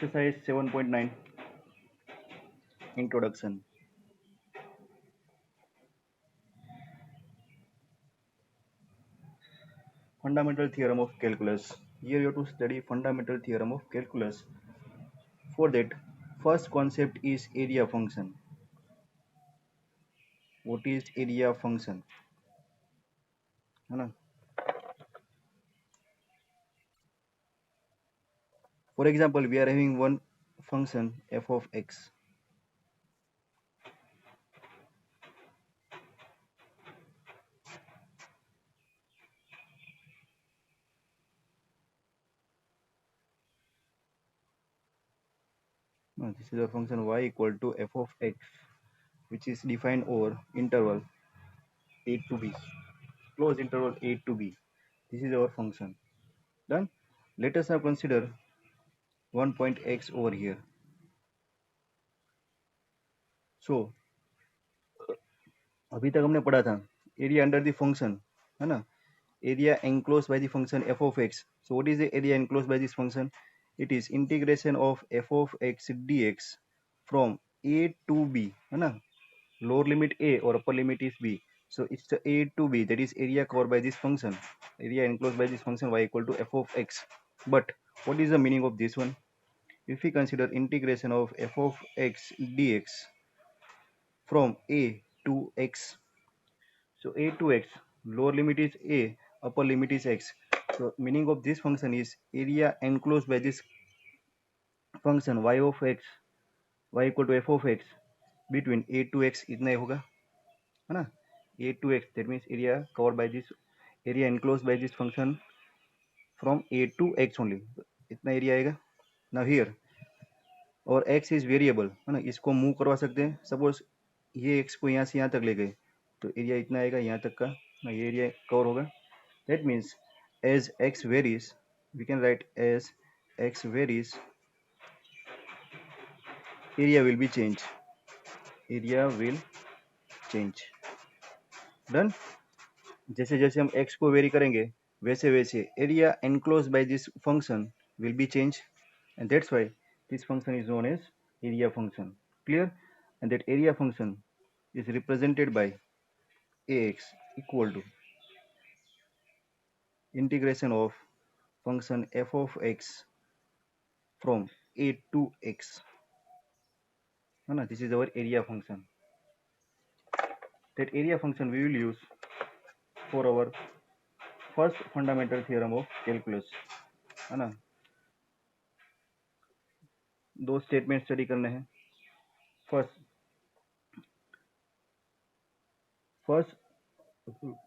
Exercise 7.9 Introduction. Fundamental theorem of calculus. Here you have to study fundamental theorem of calculus. For that, first concept is area function. What is area function? है ना? For example, we are having one function f of x. No, this is a function y equal to f of x, which is defined over interval a to b. Close interval a to b. This is our function. Done. Let us now consider one point x over here. So अभी तक हमने पढ़ा था area under the function, है ना? Area enclose by the function f of x. So what is the area enclose by this function? It is integration of f of x dx from a to b, है ना? Lower limit a और upper limit is b. So it's the a to b, that is area covered by this function, area enclosed by this function y equal to f of x. But what is the meaning of this one? If we consider integration of f of x dx from a to x, so a to x, lower limit is a, upper limit is x. So meaning of this function is area enclosed by this function y of x, y equal to f of x between a to x इतना ही होगा, है ना? a to x, that means area covered by this, area enclosed by this function from a to x only, इतना area आएगा. now here और x is variable, है ना? इसको मूव करवा सकते हैं. सपोज ये x को यहाँ से यहाँ तक ले गए तो एरिया इतना आएगा यहाँ तक का ना, ये एरिया कवर होगा. That means as x varies, we can write as x varies, area will be changed, area will change. Done. जैसे जैसे हम x को वेरी करेंगे वैसे वैसे area enclosed by this function will be changed, and that's why this function is known as area function. Clear? And that area function is represented by ax equal to integration of function f of x from a to x, है ना? This is our area function. That area function we will use for our first fundamental theorem of calculus, है ना? दो statement study करने हैं. First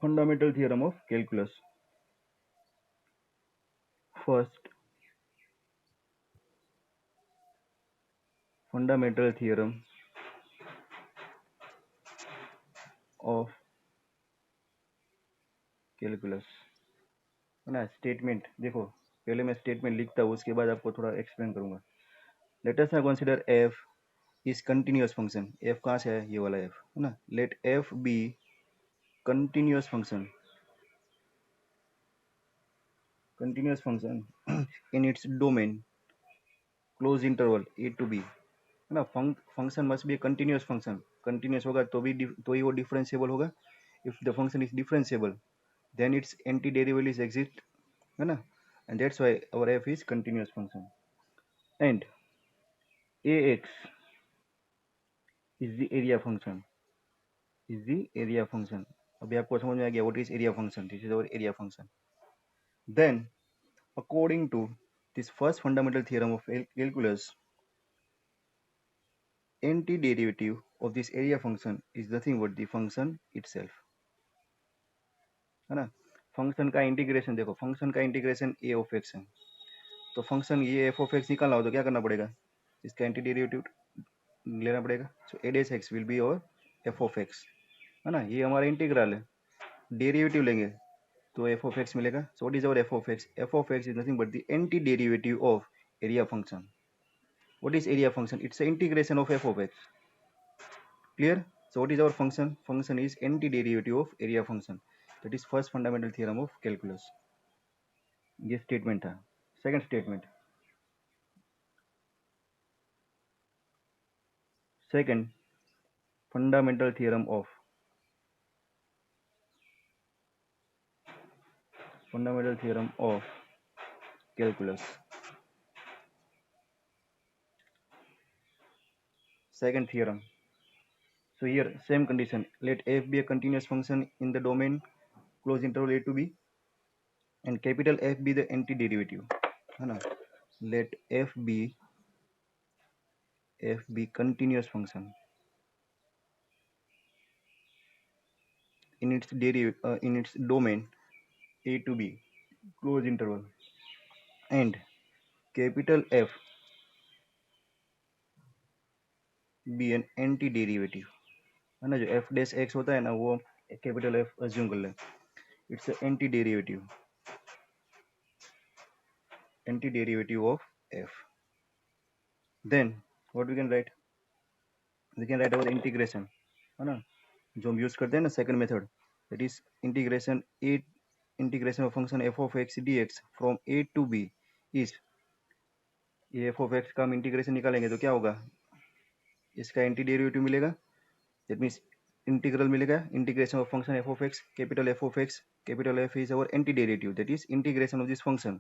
fundamental theorem of calculus. First fundamental theorem of calculus, है ना? Statement देखो, पहले मैं स्टेटमेंट लिखता हूँ, उसके बाद आपको थोड़ा एक्सप्लेन करूंगा. Let us now consider f is continuous function. f कहाँ से है? ये वाला f, है ना? Let f be continuous function, continuous function in its domain close interval a to b, है ना? Function must be continuous function. Continuous होगा तो ही वो डिफरेंशिएबल होगा. If the function is differentiable then its anti-derivatives exist, है ना? And that's why our f is continuous function. And ax is the area function, is the area function. अभी आपको समझ में आ गया what is area function? This is our area function. Then according to this first fundamental theorem of calculus, antiderivative of this area function is nothing but the function itself, है ना? Function का integration देखो, function का integration a of x है, तो function ये f of x निकालना हो तो क्या करना पड़ेगा? इसका एंटी डेरिवेटिव लेना पड़ेगा. सो a dash x will be और f of x, है ना? ये हमारा इंटीग्रल है, डेरिवेटिव लेंगे तो f of x मिलेगा. So what is our f of x? f of x is nothing but the anti derivative of area function. What is area function? It's integration of f of x. Clear? So what is our function? Function is anti derivative of area function. That is first fundamental theorem of calculus. ये statement था. Second statement, Second, fundamental theorem of calculus. Second theorem. So here same condition. Let f be a continuous function in the domain close interval a to b, and capital F be the antiderivative. है ना? Let f be continuous function in its domain a to b close interval, and capital F be an antiderivative. है ना? जो f dash x होता है ना, वो capital F assume कर ले. It's an antiderivative of f. Then what we can write? We can write our integration, है ना, जो हम यूज करते हैं ना second method, that is integration of function f of x dx from a to b is, ये f of x का हम इंटीग्रेशन निकालेंगे तो क्या होगा, इसका एंटी डेरिवेटिव मिलेगा, दैट मीन्स इंटीग्रल मिलेगा, integration of function f of x, capital F is our anti derivative, that is integration of this function.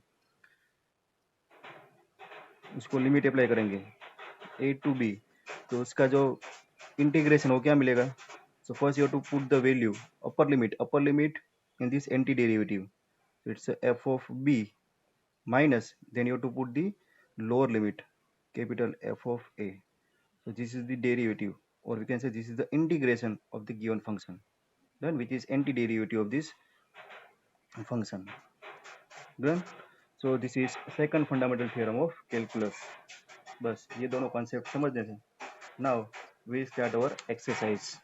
उसको लिमिट अप्लाई करेंगे a to b, तो उसका जो इंटीग्रेशन हो क्या मिलेगा. So first you have to put the value upper limit in this antiderivative. So it's a f of b minus, then you have to put the lower limit, capital F of a. So this is the derivative, or we can say this is the integration of the given function, done, which is antiderivative of this function. Done. So this is second fundamental theorem of calculus. बस ये दोनों concept समझने थे. Now we start our exercise.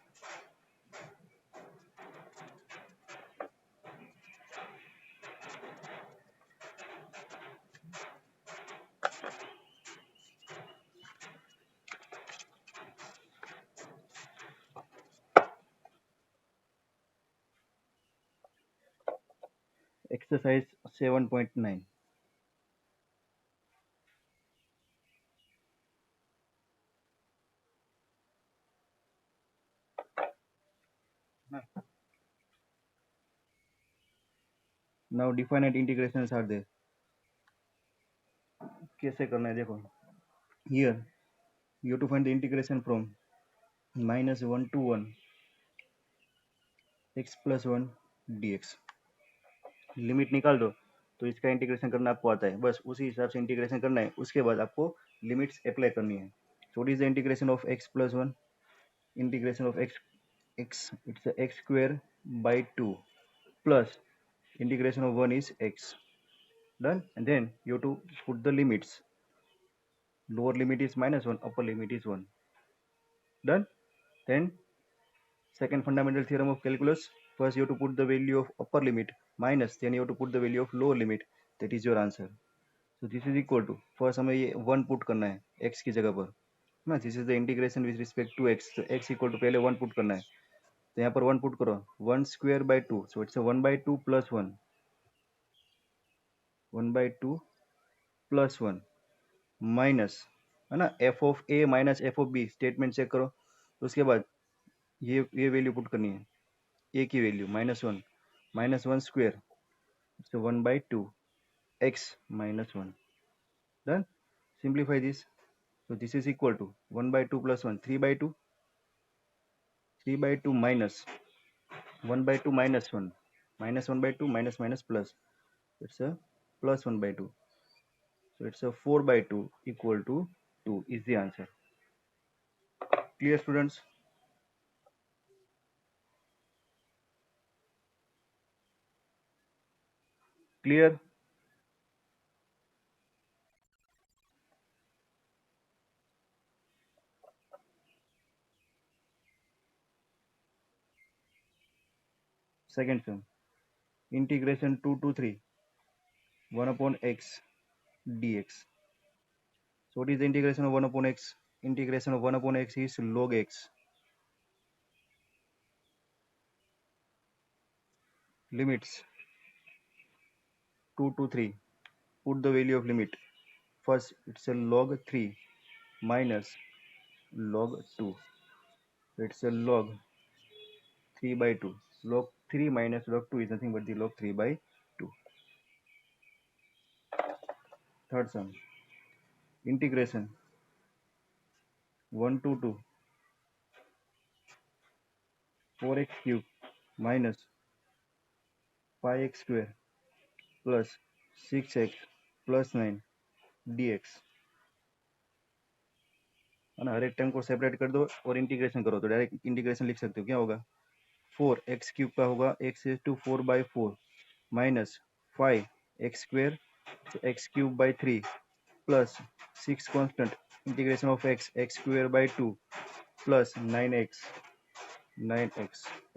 Exercise 7.9. Now definite integrations are there. कैसे करना है देखो. Here you have to find the integration from -1 to 1 x plus 1 dx. Limit निकाल दो तो इसका इंटीग्रेशन करना आपको आता है, बस उसी हिसाब से इंटीग्रेशन करना है. उसके बाद आपको लिमिट्स अप्लाई करनी है. सो what is the integration of x plus 1? Integration of x it's x square by 2 plus integration of 1 is x. Done. And then you have to put the limits. Lower limit is -1, upper limit is 1. Done. Then second fundamental theorem of calculus, first you have to put the value of upper limit minus, then you have to put the value of lower limit, that is your answer. So this is equal to, first हमें ये 1 put करना है x की जगह पर ना, this is the integration with respect to x, तो x equal to पहले 1 पुट करना है, तो यहाँ पर 1 पुट करो, 1 square by 2, so it's 1/2 plus 1, 1/2 plus 1 minus, है ना, f of a minus f of b, statement check करो. तो उसके बाद ये वैल्यू पुट करनी है, a की value -1 square, so 1/2 x minus 1. Done. Simplify this. So this is equal to 1/2 plus 1, 3/2, 3/2 minus 1/2 minus 1, minus 1/2 minus minus plus, it's a plus 1/2, so it's a 4/2 equal to 2 is the answer. Clear students? Clear? Second sum, integration 2 to 3 1 upon x dx. So what is the integration of 1 upon x? Integration of 1 upon x is log x. Limits 2 to 3, put the value of limit. First it's a log 3 minus log 2. So it's a log 3 by 2. Log 3 minus log 2 is nothing but the log 3 by 2. Third sum, integration 1 to 2 4x cube minus 5x square plus 6x plus 9 dx है ना। हर एक term को separate कर दो और integration करो तो direct integration लिख सकते हो। क्या होगा, 4x क्यूब का होगा x raise to 4 by 4 minus 5x square x cube by 3 plus 6 constant integration of x square by 2 plus 9x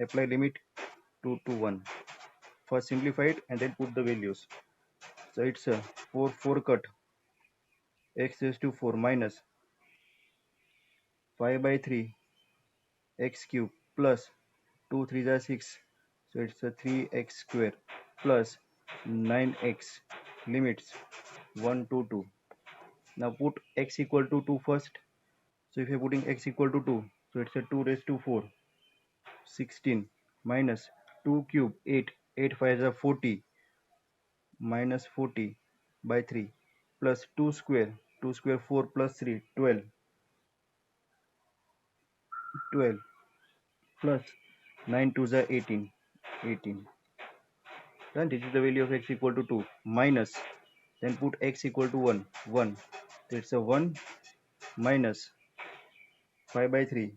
apply limit 2 to 1. First simplify it and then put the values. So it's a 4 cut x raised to 4 minus 5 by 3 x cube plus 2 3 are 6. So it's a 3x square plus 9x limits 1 to 2. Now put x equal to 2 first. So if you're putting x equal to 2, so it's a 2 raised to 4 16 minus 2 cube 8 8 5 are 40 minus 40 by 3 plus 2 square 4 plus 3 12 12 plus 9 2 are 18 18. Then this is the value of x equal to 2 minus, then put x equal to 1 1. It's a 1 minus 5 by 3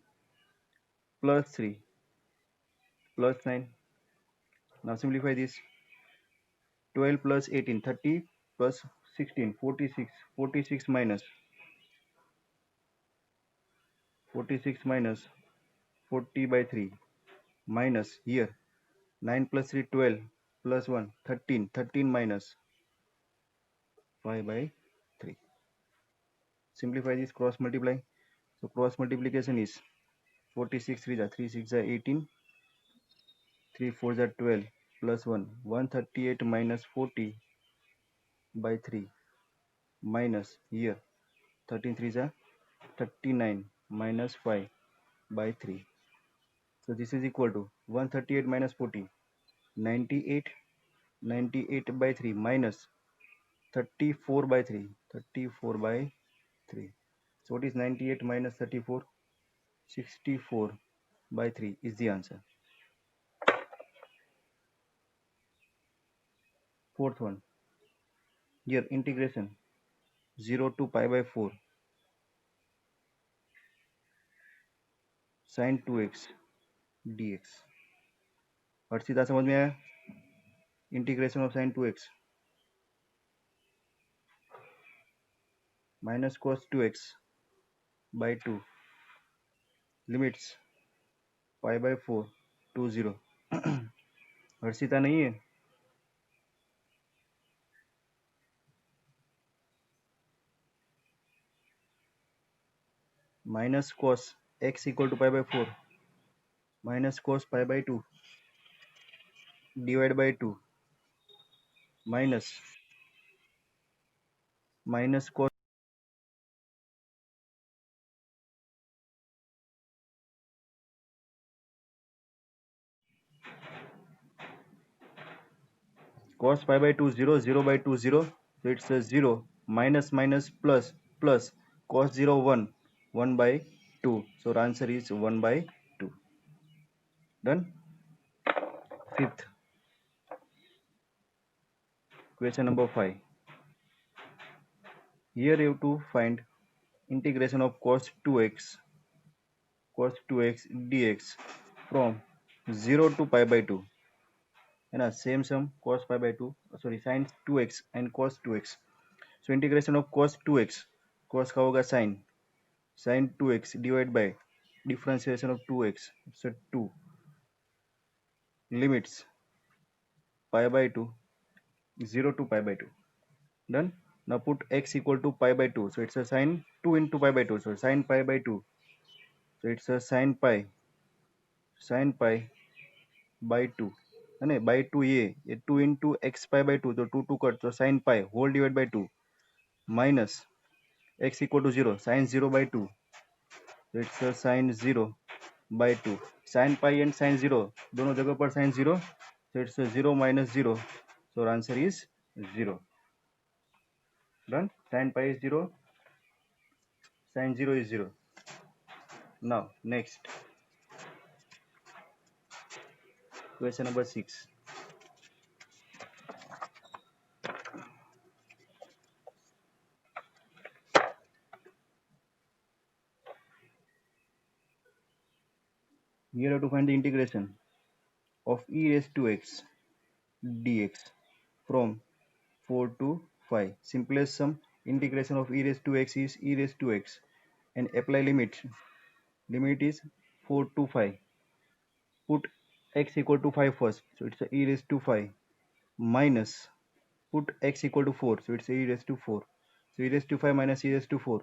plus 3 plus 9. Now simplify this. 12 plus 18 30 plus 16 46 46 minus 46 minus 40 by 3 minus here 9 plus 3 12 plus 1 13 13 minus 5 by 3. Simplify this, cross multiply. So cross multiplication is 46 3 are 3 6 are 18 3 4 are 12 plus 1 138 minus 40 by 3 minus here 13 3 are 39 minus 5 by 3. So this is equal to 138 minus 40 98 98 by 3 minus 34 by 3 34 by 3. So what is 98 minus 34? 64 by 3 is the answer. Fourth one, here integration 0 to pi by 4 sin 2x dx. Harshita समझ में आया? Integration of sin 2x minus cos 2x by 2 limits pi by 4 to 0. Harshita नहीं है? minus cos x equal to pi by 4 minus cos pi by 2 divided by 2 minus cos pi by 2 0 0 by 2 0. So it's a 0 minus minus plus plus cos 0 1 1 by 2. So our answer is 1 by 2. Done. Fifth, question number 5. Here you have to find integration of cos 2x dx from 0 to pi by 2. है ना, same sum cos pi by 2 sorry sin 2x and cos 2x. So integration of cos 2x, cos का होगा sin 2x divided by differentiation of 2x, so 2 limits pi by 2 0 to pi by 2. Done. Now put x equal to pi by 2. So it's a sin 2 into pi by 2. So sin pi by 2. So it's a sin pi by 2. है by 2 ये 2 into x pi by 2. तो 2 2 cut, तो sin pi whole divided by 2 minus x equal to 0 sin 0 by 2 so it's a sine 0 by 2. Sine pi and sine 0 दोनों जगह पर sine 0, so it's a 0 minus 0, so our answer is 0. Done. Sine pi is 0, sine 0 is 0. Now next question number 6. Here I have to find the integration of e raised to x dx from 4 to 5. Simplest sum integration of e raised to x is e raised to x and apply limit. Limit is 4 to 5. Put x equal to 5 first, so it's a e raised to 5 minus put x equal to 4, so it's a e raised to 4. So e raised to 5 minus e raised to 4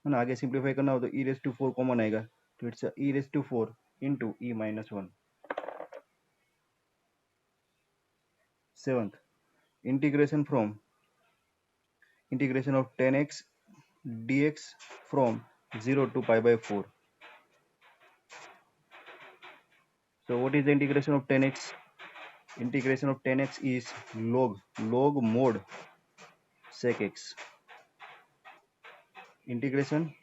है ना, आगे simplify करना हो तो e raised to 4 common आएगा, तो it's e raised to 4 into e minus 1. 7th integration of 10x dx from 0 to pi by 4. So what is the integration of 10x? Integration of 10x is log mod sec x. Integration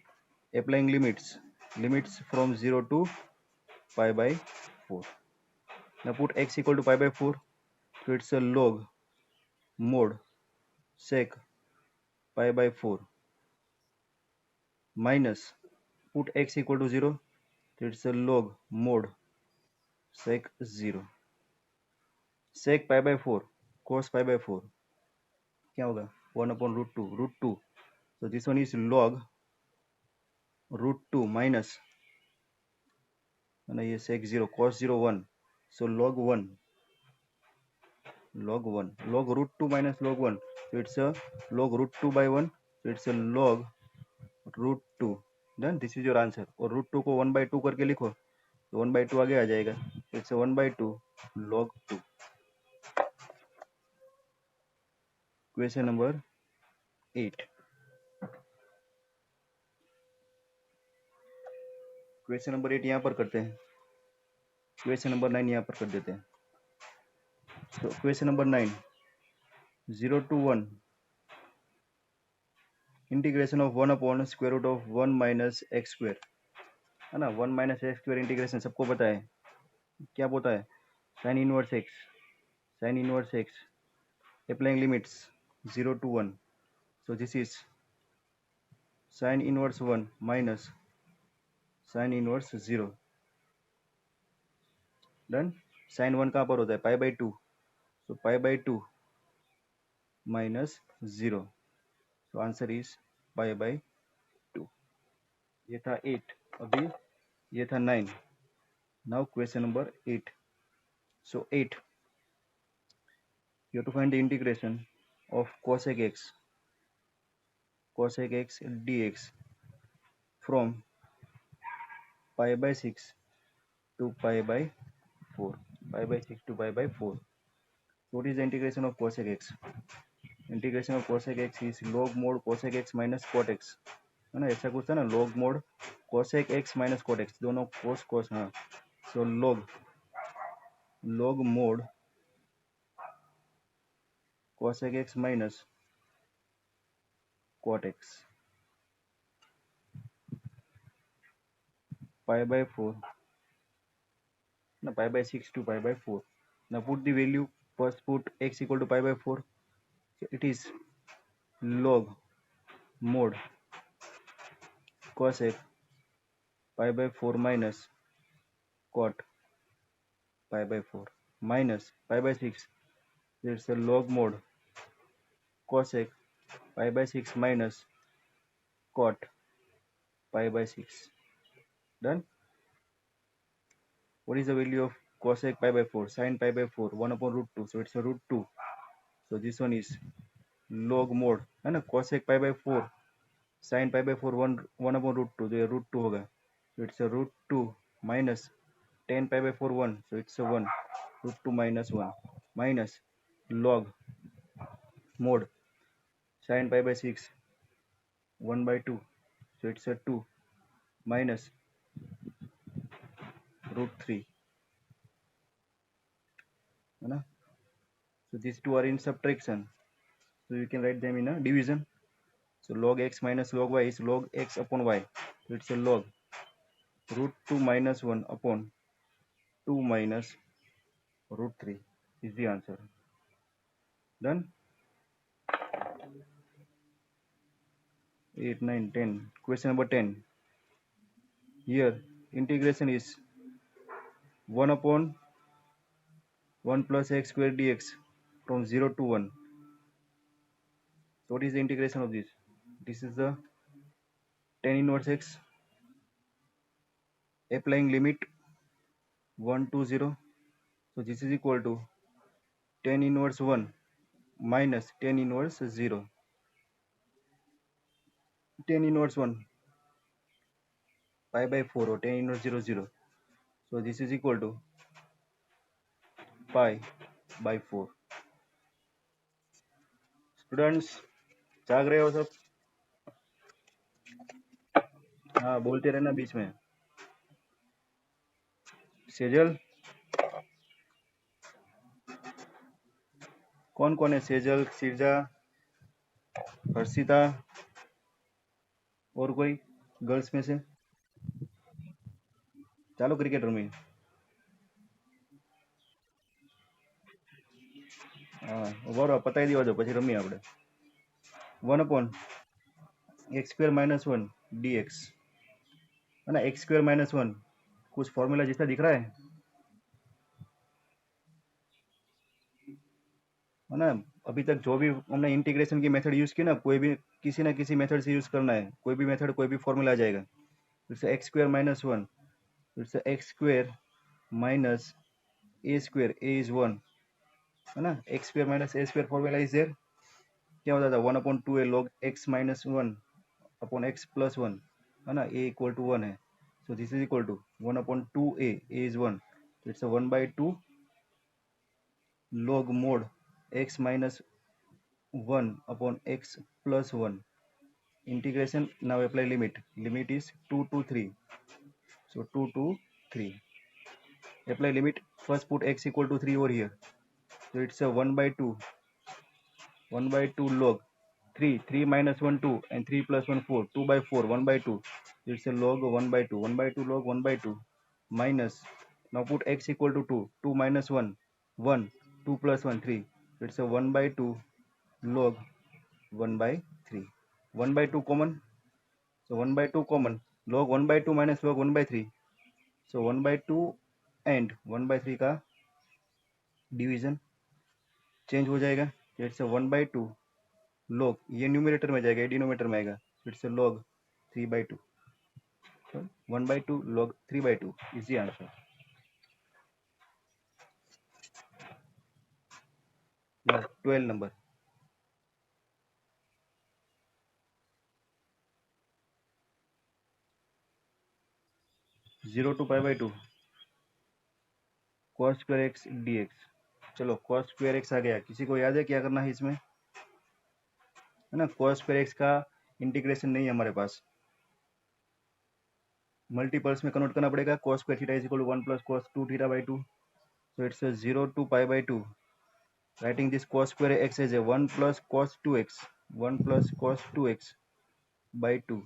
applying limits from 0 to pi by 4. Now put x equal to pi by 4, so it's a log mod sec pi by 4 minus put x equal to 0, so it's a log mod sec 0. Sec pi by 4 cos pi by 4 क्या होगा 1 upon root 2. So this one is log root 2 minus and ये sec 0 cos 0 1, so log 1 log root 2 minus log 1, so it's a log root 2 by 1, so it's a log root 2. Then this is your answer. और root 2 को 1 by 2 करके लिखो तो 1 by 2 आगे आ जाएगा, so it's a 1 by 2 log 2. Question number 8. Question number 8 यहाँ पर करते हैं, क्वेश्चन नंबर 9 यहाँ पर कर देते हैं. So question number 9, 0 to 1 integration of 1 upon square root of 1 minus x square है ना. 1 minus x square इंटीग्रेशन सबको पता है क्या होता है, sin inverse x applying limits 0 to 1, so this is sin inverse 1 minus sin inverse 0. Done. sin 1 कहाँ पर होता है pi by 2, so pi by 2 minus 0, so answer is pi by 2. ये था 8, अभी ये था 9. Now question number 8. So 8, you have to find the integration of cosec x dx from pi by 6 to pi by 4. Pi by 6 to pi by 4. What is the integration of cosec x? Integration of cosec x is log mod cosec x minus cot x है ना, ऐसा कुछ था ना, log mod cosec x minus cot x, दोनों cos हाँ, so log mod cosec x minus cot x pi by 4 ना, pi by 6 to pi by 4. Now put the value, first put x equal to pi by 4, it is log mod cosec pi by 4 minus cot pi by 4 minus pi by 6, it's a log mod cosec pi by 6 minus cot pi by 6. Done. What is the value of cosec pi by 4? Sin pi by 4 1 upon root 2, so it's a root 2, so this one is log mod है ना, cosec pi by 4 sin pi by 4 1 upon root 2, तो ये root 2 होगा, so it's a root 2 minus tan pi by 4 1, so it's a 1 root 2 minus 1 minus log mod sin pi by 6 1 by 2, so it's a 2 minus root 3, है ना. So these two are in subtraction, so you can write them in a division. So log x minus log y is log x upon y, so it's a log root 2 minus 1 upon 2 minus root 3 is the answer. Done. 8, 9, 10. Question number 10. Here integration is 1 upon 1 plus x square dx from 0 to 1. So what is the integration of this? This is the tan inverse x, applying limit 1 to 0. So this is equal to tan inverse 1 minus tan inverse 0. Tan inverse 1 pi by 4 or tan inverse 0 0. So this is equal to pi by 4. Students जाग रहे हो सब? हाँ बोलते रहना बीच में. सेजल, कौन कौन है? सेजल, सिरजा, हर्षिता और कोई गर्ल्स में से? ચાલો ક્રિકેટ રમી. હા બરાબર, પતાવી દેવા દો પછી રમીએ આપણે. 1 upon x square minus 1 dx, है ना. x square minus 1 कुछ फॉर्मूला जैसा दिख रहा है ना. अभी तक जो भी हमने इंटीग्रेशन की मेथड यूज की ना, कोई भी किसी ना किसी मेथड से यूज करना है. कोई भी मेथड, कोई भी फॉर्मूला आ जाएगा. It's x square minus 1, it's x square minus a square, a is 1, है ना. X square minus a square formula is there. क्या होता था? 1 upon 2 a log x minus 1 upon x plus 1, है ना. ए इक्वल टू 1 है. So this is equal to 1 upon 2 a is 1. It's 1/2 log mod x minus 1 upon x plus 1. Integration, now apply limit. Limit is 2 to 3. So 2 to 3. Apply limit. First put x equal to 3 over here. So it's a 1/2. 1/2 log 3. 3 minus 1 2 and 3 plus 1 4. 2/4. 1/2. It's a log 1/2. 1/2 log 1/2 minus. Now put x equal to 2. 2 minus 1 1. 2 plus 1 3. It's a 1/2 log 1/3. 1/2 common. So 1/2 common. Log 1/2 minus log 1/3. So 1/2 and 1/3 का division change हो जाएगा. It's 1/2 log, ये numerator में जाएगा, denominator में आएगा. It's log 3/2. So 1/2 log 3/2 is the answer. 12 number. 0 to pi by 2 cos square x dx. चलो cos square x आ गया. किसी को याद है क्या करना है इसमें? है ना. cos square x का इंटीग्रेशन नहीं है हमारे पास, मल्टीपल्स में कन्वर्ट करना पड़ेगा. cos square theta is equal to 1 plus cos 2 theta by 2. So it's a 0 to pi by 2. Writing this cos square x as a 1 plus cos 2x, 1 plus cos 2x by 2.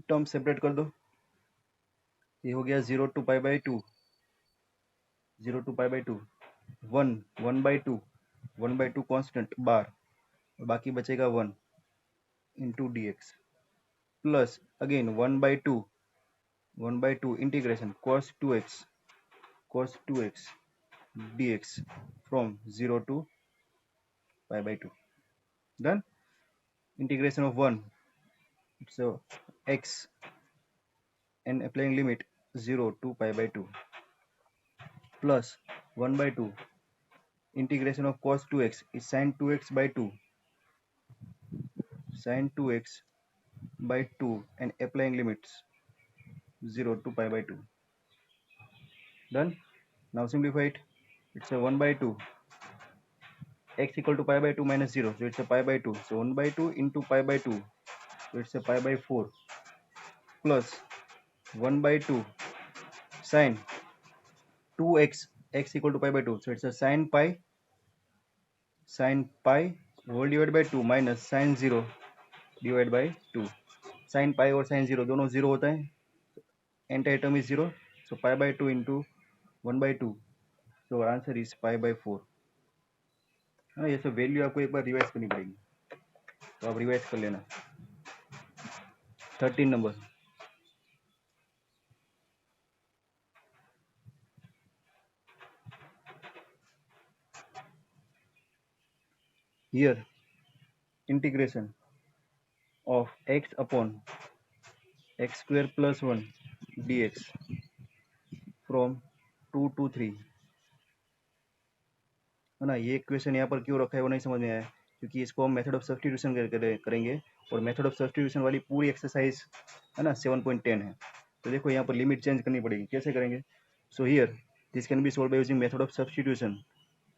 Term separate कर दो. ये हो गया 0 to pi by 2. 0 to pi by 2. 1 1/2. 1/2 constant बार, बाकी बचेगा 1 into dx plus again 1/2. 1/2 integration cos 2x dx from 0 to pi by 2. Done. Integration of 1, so x and applying limit 0 to pi by 2 plus 1/2 integration of cos 2x is sin 2x by 2, sin 2x by 2 and applying limits 0 to pi by 2. Done. Now simplify it. It's a 1/2 x equal to pi by 2 minus 0, so it's a pi by 2. So 1/2 into pi by 2 So it's a pi by 4 plus 1 by 2 sine 2x, x equal to pi by 2. So it's a sine pi whole divided by 2 minus sine 0 divided by 2. Sine pi और sine 0 दोनों 0 होता है, entire term is 0. So pi by 2 into 1 by 2. So our answer is pi by 4. हाँ, ये सब value आपको एक बार revise करनी पड़ेगी, तो आप रिवाइज कर लेना. 13 number. Here integration of x upon x square plus 1 dx from 2 to 3 है ना. ये इक्वेशन यहाँ पर क्यों रखा है वो नहीं समझ में आया, क्योंकि इसको हम मेथड ऑफ सब्स्टिट्यूशन करेंगे, और मेथड ऑफ सब्स्टिट्यूशन वाली पूरी एक्सरसाइज है ना 7.10 है. तो देखो यहाँ पर लिमिट चेंज करनी पड़ेगी. कैसे करेंगे? So here this can be solve by using method of substitution,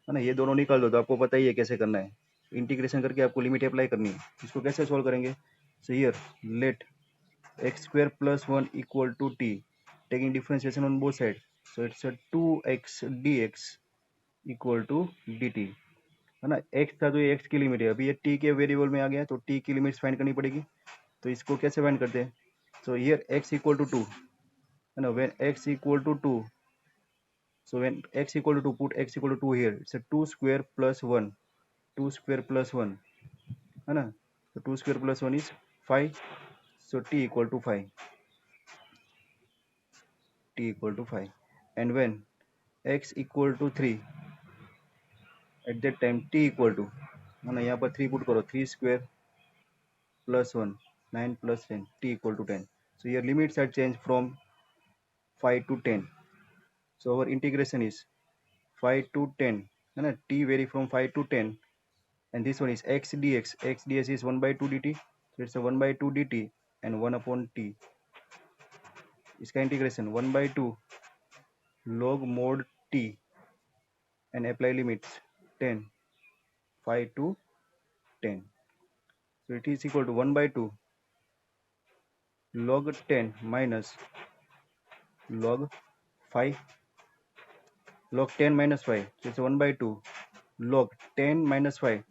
है ना. ये दोनों निकाल दो तो आपको पता ही है कैसे करना है. इंटीग्रेशन करके आपको लिमिट अप्लाई करनी है. इसको कैसे सोल्व करेंगे? So here let x square plus 1 equal to t, taking differentiation on both sides. So it's a 2x dx equal to dt, है ना. x था तो ये x की लिमिट है, अभी ये t के वेरिएबल में आ गया तो t की लिमिट्स फाइंड करनी पड़ेगी. तो इसको कैसे फाइंड करते हैं? So here x equal to 2, है ना. When x equal to 2, so when x equal to 2, put x equal to 2 here. It's a 2 square plus 1, 2 square plus 1, है ना. So 2 square plus 1 is 5. So t equal to 5, t equal to 5. And when x equal to 3, at that time t equal to, है ना, यहाँ पर 3 put करो, 3 square plus 1, 9 plus 10, t equal to 10. So your limits are changed from 5 to 10. So our integration is 5 to 10, है ना. t vary from 5 to 10, and this one is x dx. X dx is 1 by 2 dt. So it's a 1 by 2 dt and 1 upon t. इसका integration 1 by 2 log mod t and apply limits 10, 5 to 10. So it is equal to 1 by 2 log 10 minus log 5, log 10 minus 5. So it's 1 by 2 log 10 minus 5.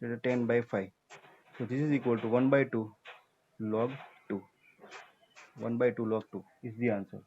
So it's 10 by 5. So this is equal to 1 by 2 log 2. 1 by 2 log 2 is the answer.